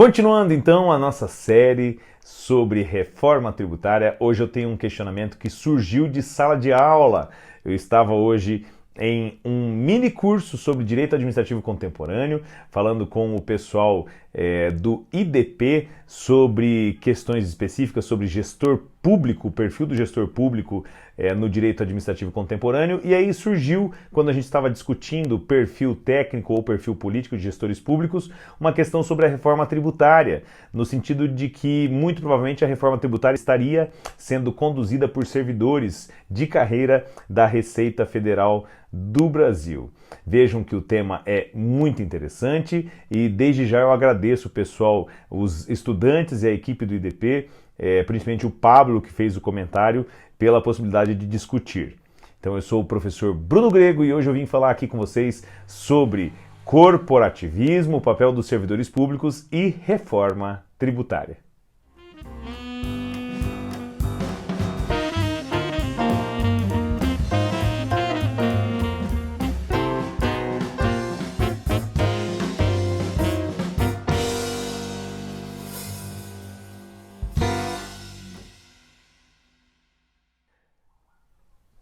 Continuando então a nossa série sobre reforma tributária, hoje eu tenho um questionamento que surgiu de sala de aula. Eu estava hoje em um mini curso sobre Direito Administrativo Contemporâneo, falando com o pessoal do IDP sobre questões específicas sobre gestor público, o perfil do gestor público no Direito Administrativo Contemporâneo, e aí surgiu, quando a gente estava discutindo perfil técnico ou perfil político de gestores públicos, uma questão sobre a reforma tributária, no sentido de que, muito provavelmente, a reforma tributária estaria sendo conduzida por servidores de carreira da Receita Federal do Brasil. Vejam que o tema é muito interessante e desde já eu agradeço o pessoal, os estudantes e a equipe do IDP, principalmente o Pablo que fez o comentário, pela possibilidade de discutir. Então eu sou o professor Bruno Grego e hoje eu vim falar aqui com vocês sobre corporativismo, o papel dos servidores públicos e reforma tributária.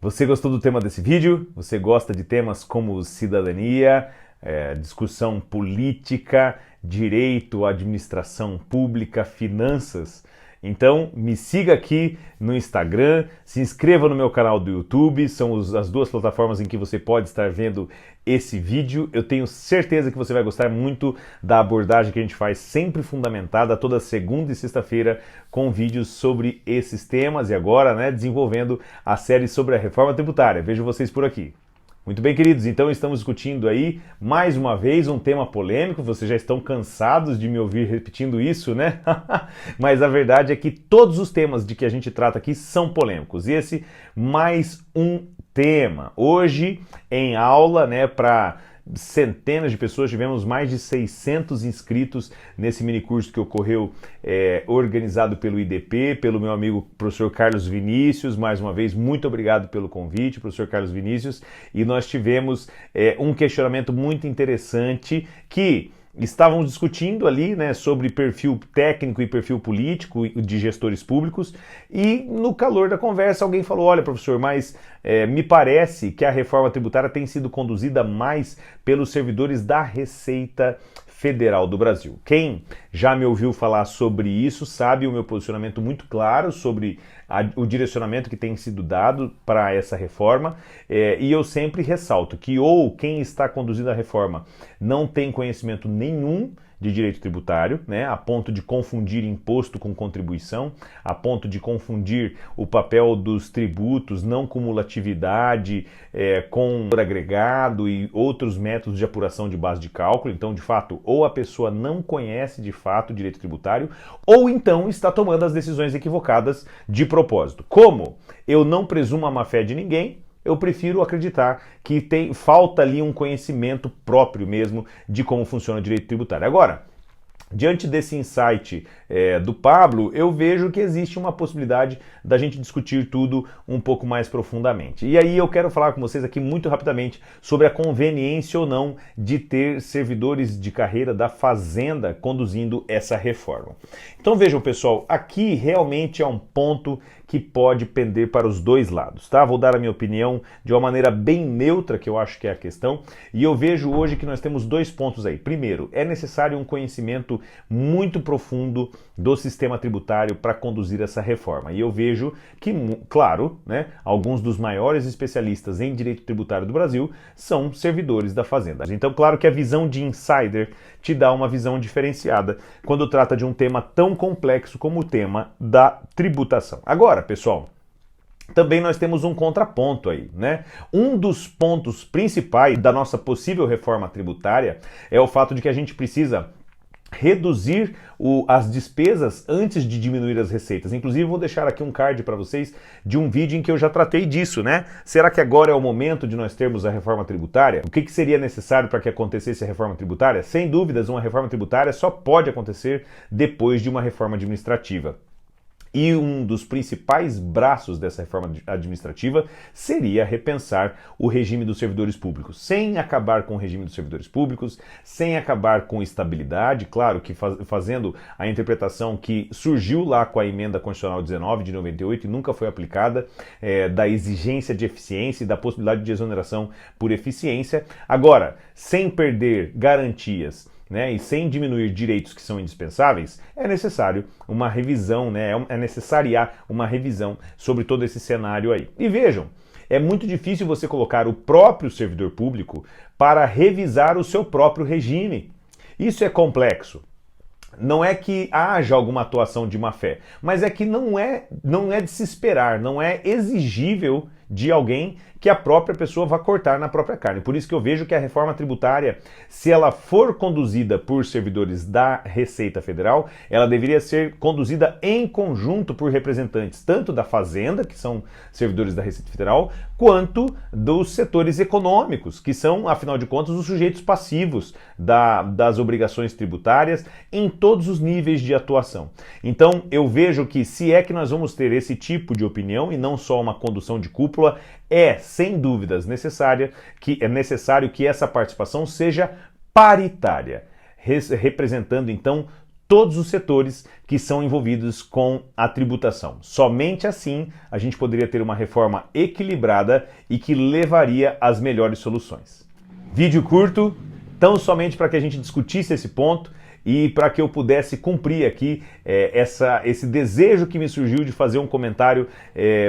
Você gostou do tema desse vídeo? Você gosta de temas como cidadania, discussão política, direito, administração pública, finanças? Então me siga aqui no Instagram, se inscreva no meu canal do YouTube, são as duas plataformas em que você pode estar vendo esse vídeo. Eu tenho certeza que você vai gostar muito da abordagem que a gente faz, sempre fundamentada, toda segunda e sexta-feira, com vídeos sobre esses temas e agora, desenvolvendo a série sobre a reforma tributária. Vejo vocês por aqui. Muito bem, queridos, então estamos discutindo aí, mais uma vez, um tema polêmico. Vocês já estão cansados de me ouvir repetindo isso, né? Mas a verdade é que todos os temas de que a gente trata aqui são polêmicos. E esse, mais um tema. Hoje, em aula, para centenas de pessoas, tivemos mais de 600 inscritos nesse minicurso que ocorreu organizado pelo IDP, pelo meu amigo professor Carlos Vinícius. Mais uma vez, muito obrigado pelo convite, professor Carlos Vinícius. E nós tivemos um questionamento muito interessante que estávamos discutindo ali, sobre perfil técnico e perfil político de gestores públicos, e no calor da conversa alguém falou: olha, professor, mas me parece que a reforma tributária tem sido conduzida mais pelos servidores da Receita Federal do Brasil. Quem já me ouviu falar sobre isso sabe o meu posicionamento muito claro sobre o direcionamento que tem sido dado para essa reforma, e eu sempre ressalto que ou quem está conduzindo a reforma não tem conhecimento nenhum de direito tributário, a ponto de confundir imposto com contribuição, a ponto de confundir o papel dos tributos, não cumulatividade, com agregado e outros métodos de apuração de base de cálculo. Então, de fato, ou a pessoa não conhece de fato o direito tributário, ou então está tomando as decisões equivocadas de propósito. Como eu não presumo a má-fé de ninguém, eu prefiro acreditar que falta ali um conhecimento próprio mesmo de como funciona o direito tributário. Agora, diante desse insight do Pablo, eu vejo que existe uma possibilidade da gente discutir tudo um pouco mais profundamente. E aí eu quero falar com vocês aqui muito rapidamente sobre a conveniência ou não de ter servidores de carreira da Fazenda conduzindo essa reforma. Então vejam, pessoal, aqui realmente é um ponto que pode pender para os dois lados, tá? Vou dar a minha opinião de uma maneira bem neutra, que eu acho que é a questão, e eu vejo hoje que nós temos dois pontos aí. Primeiro, é necessário um conhecimento muito profundo do sistema tributário para conduzir essa reforma. E eu vejo que, claro, alguns dos maiores especialistas em direito tributário do Brasil são servidores da Fazenda. Então, claro que a visão de insider te dá uma visão diferenciada quando trata de um tema tão complexo como o tema da tributação. Agora, pessoal, também nós temos um contraponto aí, Um dos pontos principais da nossa possível reforma tributária é o fato de que a gente precisa reduzir as despesas antes de diminuir as receitas. Inclusive, vou deixar aqui um card para vocês de um vídeo em que eu já tratei disso, Será que agora é o momento de nós termos a reforma tributária? O que seria necessário para que acontecesse a reforma tributária? Sem dúvidas, uma reforma tributária só pode acontecer depois de uma reforma administrativa. E um dos principais braços dessa reforma administrativa seria repensar o regime dos servidores públicos, sem acabar com o regime dos servidores públicos, sem acabar com estabilidade, claro que fazendo a interpretação que surgiu lá com a emenda constitucional 19 de 98 e nunca foi aplicada, da exigência de eficiência e da possibilidade de exoneração por eficiência. Agora, sem perder garantias, né, e sem diminuir direitos que são indispensáveis, é necessário uma revisão, né, é necessária uma revisão sobre todo esse cenário aí. E vejam, é muito difícil você colocar o próprio servidor público para revisar o seu próprio regime. Isso é complexo. Não é que haja alguma atuação de má fé, mas é que não é de se esperar, não é exigível de alguém que a própria pessoa vá cortar na própria carne. Por isso que eu vejo que a reforma tributária, se ela for conduzida por servidores da Receita Federal, ela deveria ser conduzida em conjunto por representantes tanto da Fazenda, que são servidores da Receita Federal, quanto dos setores econômicos, que são, afinal de contas, os sujeitos passivos das obrigações tributárias em todos os níveis de atuação. Então, eu vejo que se é que nós vamos ter esse tipo de opinião e não só uma condução de cúpula, é, sem dúvidas, necessário que essa participação seja paritária, representando, então, todos os setores que são envolvidos com a tributação. Somente assim a gente poderia ter uma reforma equilibrada e que levaria às melhores soluções. Vídeo curto, tão somente para que a gente discutisse esse ponto e para que eu pudesse cumprir aqui esse desejo que me surgiu de fazer um comentário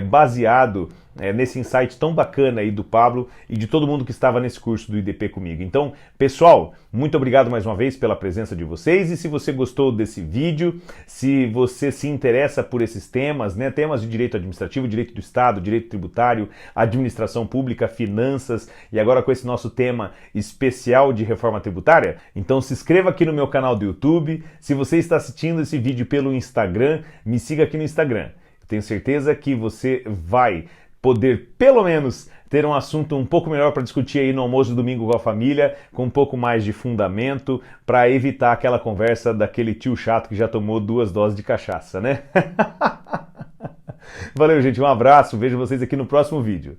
baseado nesse insight tão bacana aí do Pablo e de todo mundo que estava nesse curso do IDP comigo. Então, pessoal, muito obrigado mais uma vez pela presença de vocês, e se você gostou desse vídeo, se você se interessa por esses temas, né, temas de direito administrativo, direito do Estado, direito tributário, administração pública, finanças, e agora com esse nosso tema especial de reforma tributária, então se inscreva aqui no meu canal do YouTube. Se você está assistindo esse vídeo pelo Instagram, me siga aqui no Instagram. Eu tenho certeza que você vai poder, pelo menos, ter um assunto um pouco melhor para discutir aí no almoço de domingo com a família, com um pouco mais de fundamento, para evitar aquela conversa daquele tio chato que já tomou 2 doses de cachaça, né? Valeu, gente, um abraço, vejo vocês aqui no próximo vídeo.